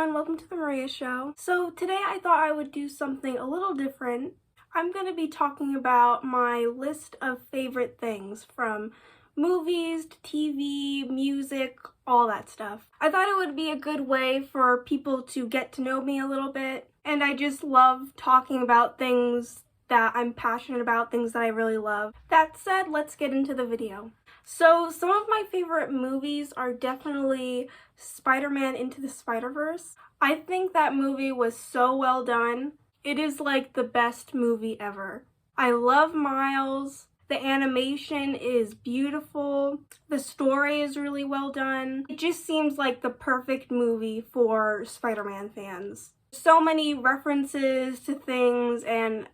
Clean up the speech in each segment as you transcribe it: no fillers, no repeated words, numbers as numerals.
everyone, welcome to the Maria Show. So today I thought I would do something a little different. I'm going to be talking about my list of favorite things from movies to TV, music, all that stuff. I thought it would be a good way for people to get to know me a little bit, and I just love talking about things that I'm passionate about, things that I really love. That said, let's get into the video. So some of my favorite movies are definitely Spider-Man Into the Spider-Verse. I think that movie was so well done. It is like the best movie ever. I love Miles. The animation is beautiful. The story is really well done. It just seems like the perfect movie for Spider-Man fans. So many references to things, and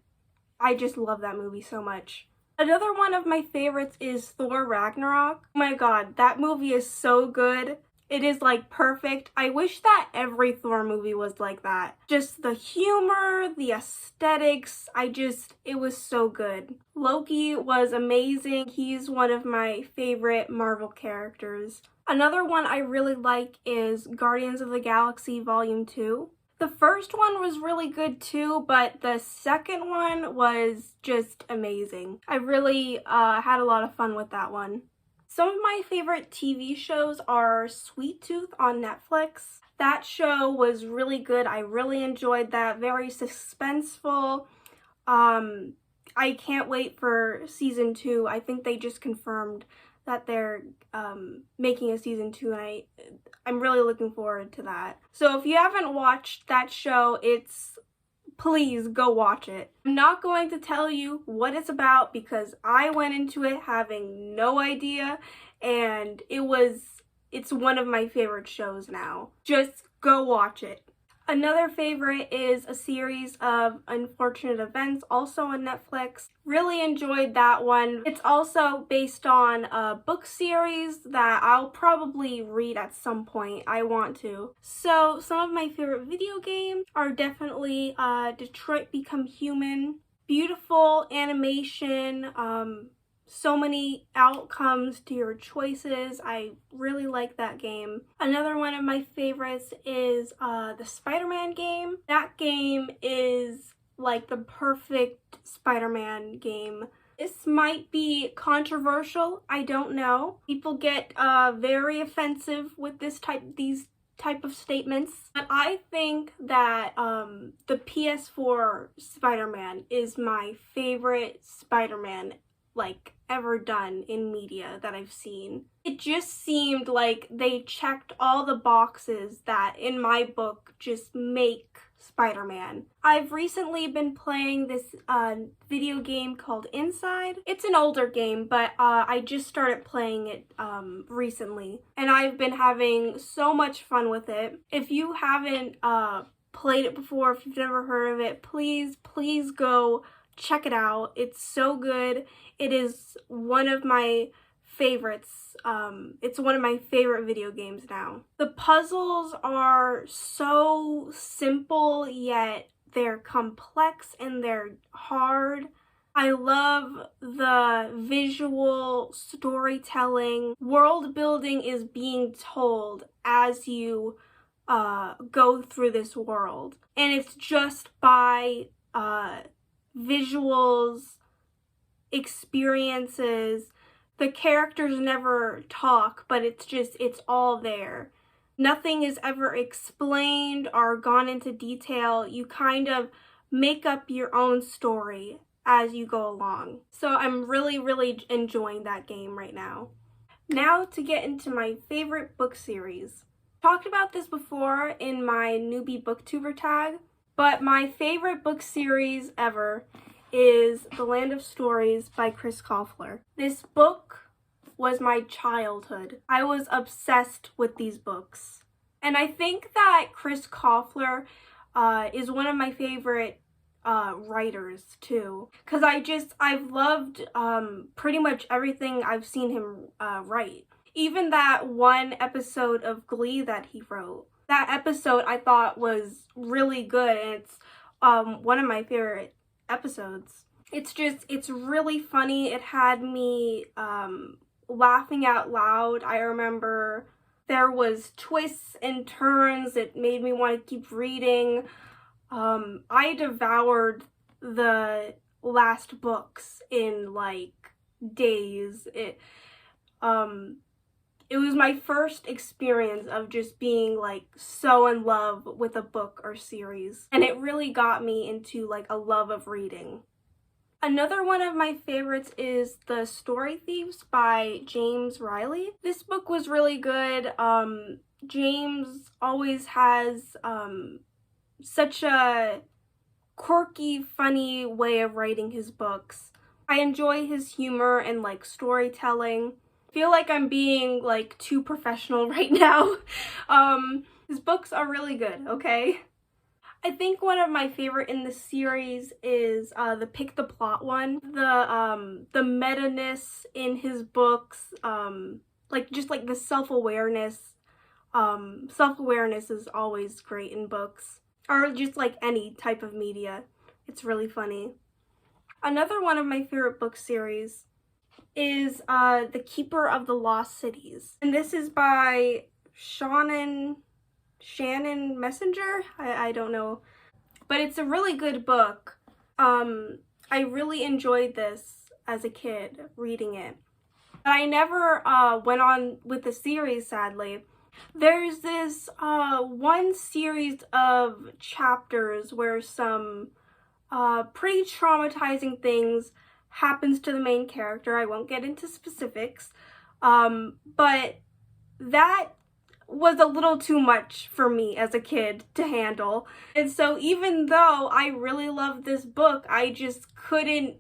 I just love that movie so much. Another one of my favorites is Thor Ragnarok. Oh my god, that movie is so good. It is like perfect. I wish that every Thor movie was like that. Just the humor, the aesthetics, it was so good. Loki was amazing. He's one of my favorite Marvel characters. Another one I really like is Guardians of the Galaxy Volume 2. The first one was really good too, but the second one was just amazing. I really had a lot of fun with that one. Some of my favorite TV shows are Sweet Tooth on Netflix. That show was really good. I really enjoyed that. Very suspenseful. I can't wait for season 2. I think they just confirmed that they're making a season 2, and I'm really looking forward to that. So if you haven't watched that show, please go watch it. I'm not going to tell you what it's about because I went into it having no idea, and it's one of my favorite shows now. Just go watch it. Another favorite is a series of Unfortunate Events, also on Netflix. Really enjoyed that one. It's also based on a book series that I'll probably read at some point. I want to. So some of my favorite video games are definitely Detroit Become Human. Beautiful animation, so many outcomes to your choices. I really like that game. Another one of my favorites is the Spider-Man game. That game is like the perfect Spider-Man game. This might be controversial, I don't know. People get very offensive with these type of statements, but I think that the PS4 Spider-Man is my favorite Spider-Man ever done in media that I've seen. It just seemed like they checked all the boxes that in my book just make Spider-Man. I've recently been playing this video game called Inside. It's an older game, but I just started playing it recently, and I've been having so much fun with it. If you haven't played it before, if you've never heard of it, please go check it out. It's so good. It is one of my favorites. It's one of my favorite video games now. The puzzles are so simple, yet they're complex and they're hard. I love the visual storytelling. World building is being told as you go through this world. And it's just by visuals, experiences. The characters never talk, but it's all there. Nothing is ever explained or gone into detail. You kind of make up your own story as you go along. So I'm really enjoying that game right now. Now to get into my favorite book series. Talked about this before in my newbie booktuber tag, but my favorite book series ever is The Land of Stories by Chris Colfer. This book was my childhood. I was obsessed with these books. And I think that Chris Colfer is one of my favorite writers too, because I've loved pretty much everything I've seen him write. Even that one episode of Glee that he wrote. That episode I thought was really good, and it's one of my favorite episodes. It's really funny. It had me laughing out loud. I remember There was twists and turns. It made me want to keep reading. I devoured the last books in like days. It was my first experience of just being like so in love with a book or series, and it really got me into like a love of reading. Another one of my favorites is The Story Thieves by James Riley. This book was really good. James always has such a quirky, funny way of writing his books. I enjoy his humor and like storytelling. I feel like I'm being like too professional right now. His books are really good, okay? I think one of my favorite in the series is the Pick the Plot one. The meta-ness in his books, like just like the self-awareness. Self-awareness is always great in books, or just like any type of media. It's really funny. Another one of my favorite book series is The Keeper of the Lost Cities. And this is by Shannon Messenger? I don't know. But it's a really good book. I really enjoyed this as a kid, reading it. But I never went on with the series, sadly. There's this one series of chapters where some pretty traumatizing things happens to the main character. I won't get into specifics, but that was a little too much for me as a kid to handle. And so even though I really loved this book, I just couldn't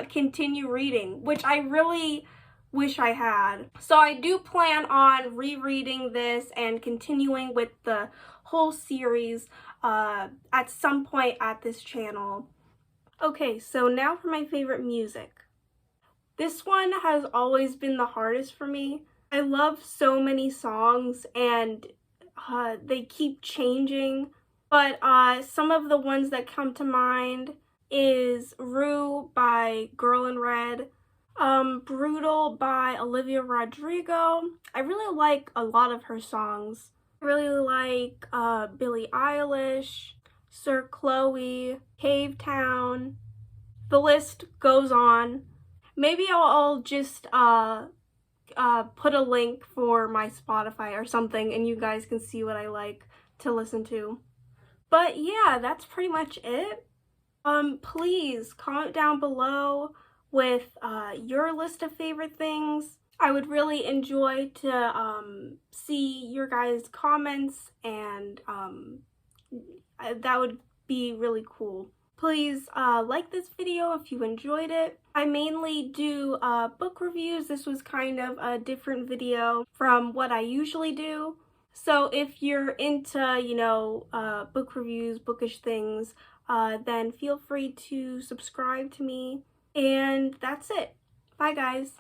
continue reading, which I really wish I had. So I do plan on rereading this and continuing with the whole series at some point at this channel. Okay, so now for my favorite music. This one has always been the hardest for me. I love so many songs and they keep changing, but some of the ones that come to mind is Rue by Girl in Red, Brutal by Olivia Rodrigo. I really like a lot of her songs. I really like Billie Eilish, Sir Chloe, Cave Town. The list goes on. Maybe I'll just put a link for my Spotify or something and you guys can see what I like to listen to. But yeah, that's pretty much it. Please comment down below with your list of favorite things. I would really enjoy to see your guys' comments, and that would be really cool. Please like this video if you enjoyed it. I mainly do book reviews. This was kind of a different video from what I usually do. So if you're into, you know, book reviews, bookish things, then feel free to subscribe to me. And that's it. Bye, guys.